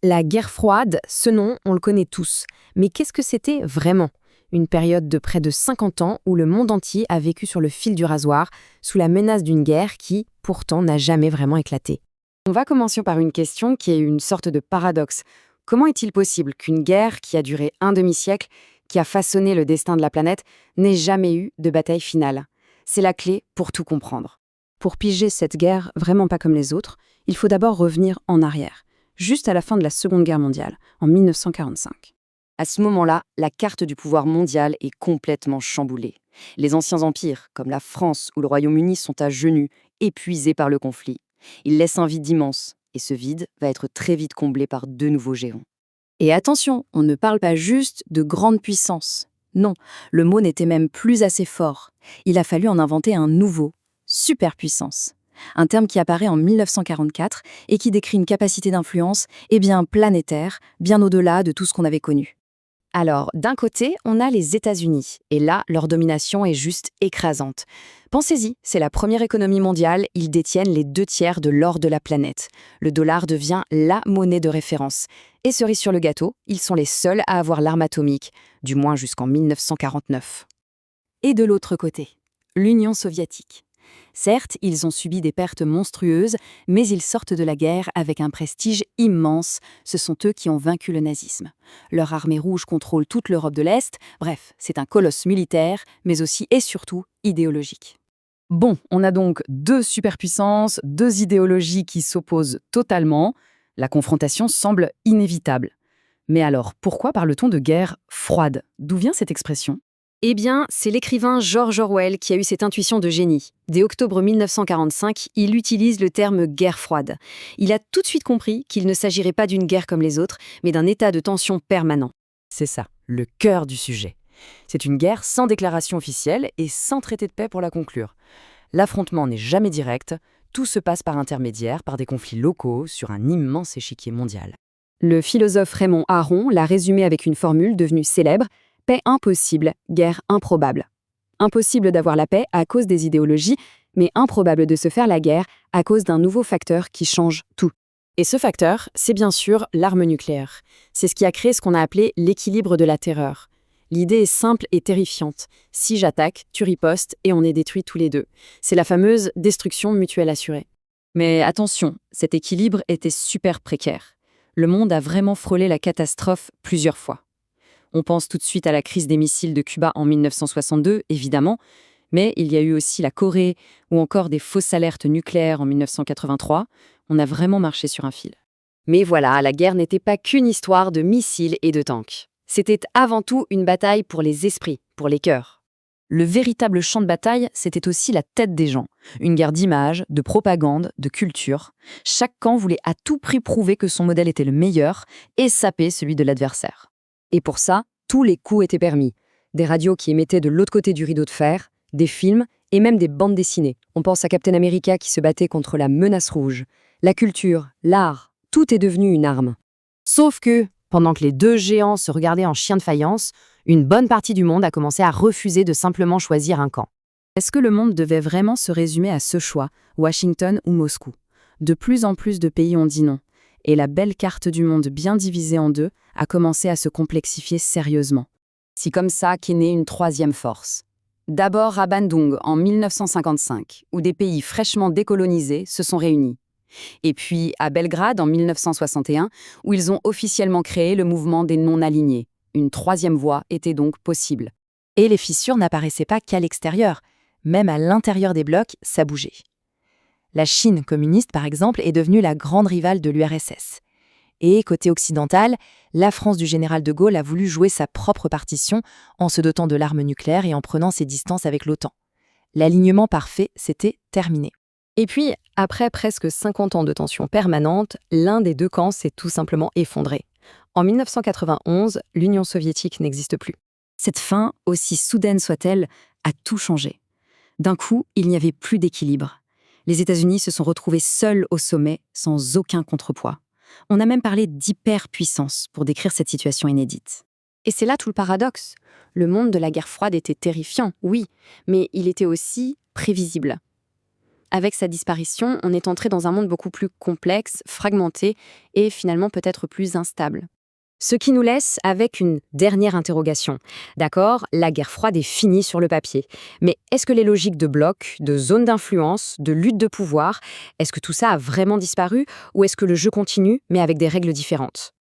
La guerre froide, ce nom, on le connaît tous. Mais qu'est-ce que c'était vraiment? Une période de près de 50 ans où le monde entier a vécu sur le fil du rasoir, sous la menace d'une guerre qui, pourtant, n'a jamais vraiment éclaté. On va commencer par une question qui est une sorte de paradoxe. Comment est-il possible qu'une guerre qui a duré un demi-siècle, qui a façonné le destin de la planète, n'ait jamais eu de bataille finale? C'est la clé pour tout comprendre. Pour piger cette guerre vraiment pas comme les autres, il faut d'abord revenir en arrière, juste à la fin de la Seconde Guerre mondiale, en 1945. À ce moment-là, la carte du pouvoir mondial est complètement chamboulée. Les anciens empires, comme la France ou le Royaume-Uni, sont à genoux, épuisés par le conflit. Ils laissent un vide immense, et ce vide va être très vite comblé par deux nouveaux géants. Et attention, on ne parle pas juste de grande puissance. Non, le mot n'était même plus assez fort. Il a fallu en inventer un nouveau, superpuissance. Un terme qui apparaît en 1944 et qui décrit une capacité d'influence, planétaire, bien au-delà de tout ce qu'on avait connu. Alors, d'un côté, on a les États-Unis, et là, leur domination est juste écrasante. Pensez-y, c'est la première économie mondiale, ils détiennent les 2/3 de l'or de la planète. Le dollar devient la monnaie de référence. Et cerise sur le gâteau, ils sont les seuls à avoir l'arme atomique, du moins jusqu'en 1949. Et de l'autre côté, l'Union soviétique. Certes, ils ont subi des pertes monstrueuses, mais ils sortent de la guerre avec un prestige immense. Ce sont eux qui ont vaincu le nazisme. Leur armée rouge contrôle toute l'Europe de l'Est. Bref, c'est un colosse militaire, mais aussi et surtout idéologique. Bon, on a donc deux superpuissances, deux idéologies qui s'opposent totalement. La confrontation semble inévitable. Mais alors, pourquoi parle-t-on de guerre froide? D'où vient cette expression? Eh bien, c'est l'écrivain George Orwell qui a eu cette intuition de génie. Dès octobre 1945, il utilise le terme « guerre froide ». Il a tout de suite compris qu'il ne s'agirait pas d'une guerre comme les autres, mais d'un état de tension permanent. C'est ça, le cœur du sujet. C'est une guerre sans déclaration officielle et sans traité de paix pour la conclure. L'affrontement n'est jamais direct, tout se passe par intermédiaire, par des conflits locaux, sur un immense échiquier mondial. Le philosophe Raymond Aron l'a résumé avec une formule devenue célèbre: paix impossible, guerre improbable. Impossible d'avoir la paix à cause des idéologies, mais improbable de se faire la guerre à cause d'un nouveau facteur qui change tout. Et ce facteur, c'est bien sûr l'arme nucléaire. C'est ce qui a créé ce qu'on a appelé l'équilibre de la terreur. L'idée est simple et terrifiante. Si j'attaque, tu ripostes et on est détruits tous les deux. C'est la fameuse destruction mutuelle assurée. Mais attention, cet équilibre était super précaire. Le monde a vraiment frôlé la catastrophe plusieurs fois. On pense tout de suite à la crise des missiles de Cuba en 1962, évidemment, mais il y a eu aussi la Corée ou encore des fausses alertes nucléaires en 1983. On a vraiment marché sur un fil. Mais voilà, la guerre n'était pas qu'une histoire de missiles et de tanks. C'était avant tout une bataille pour les esprits, pour les cœurs. Le véritable champ de bataille, c'était aussi la tête des gens. Une guerre d'images, de propagande, de culture. Chaque camp voulait à tout prix prouver que son modèle était le meilleur et saper celui de l'adversaire. Et pour ça, tous les coups étaient permis. Des radios qui émettaient de l'autre côté du rideau de fer, des films et même des bandes dessinées. On pense à Captain America qui se battait contre la menace rouge. La culture, l'art, tout est devenu une arme. Sauf que, pendant que les deux géants se regardaient en chiens de faïence, une bonne partie du monde a commencé à refuser de simplement choisir un camp. Est-ce que le monde devait vraiment se résumer à ce choix, Washington ou Moscou? De plus en plus de pays ont dit non. Et la belle carte du monde bien divisée en deux a commencé à se complexifier sérieusement. C'est comme ça qu'est née une troisième force. D'abord à Bandung en 1955, où des pays fraîchement décolonisés se sont réunis. Et puis à Belgrade en 1961, où ils ont officiellement créé le mouvement des non-alignés. Une troisième voie était donc possible. Et les fissures n'apparaissaient pas qu'à l'extérieur. Même à l'intérieur des blocs, ça bougeait. La Chine communiste, par exemple, est devenue la grande rivale de l'URSS. Et côté occidental, la France du général de Gaulle a voulu jouer sa propre partition en se dotant de l'arme nucléaire et en prenant ses distances avec l'OTAN. L'alignement parfait, c'était terminé. Et puis, après presque 50 ans de tension permanente, l'un des deux camps s'est tout simplement effondré. En 1991, l'Union soviétique n'existe plus. Cette fin, aussi soudaine soit-elle, a tout changé. D'un coup, il n'y avait plus d'équilibre. Les États-Unis se sont retrouvés seuls au sommet, sans aucun contrepoids. On a même parlé d'hyperpuissance pour décrire cette situation inédite. Et c'est là tout le paradoxe. Le monde de la guerre froide était terrifiant, oui, mais il était aussi prévisible. Avec sa disparition, on est entré dans un monde beaucoup plus complexe, fragmenté et finalement peut-être plus instable. Ce qui nous laisse avec une dernière interrogation. D'accord, la guerre froide est finie sur le papier. Mais est-ce que les logiques de blocs, de zones d'influence, de lutte de pouvoir, est-ce que tout ça a vraiment disparu ou est-ce que le jeu continue mais avec des règles différentes?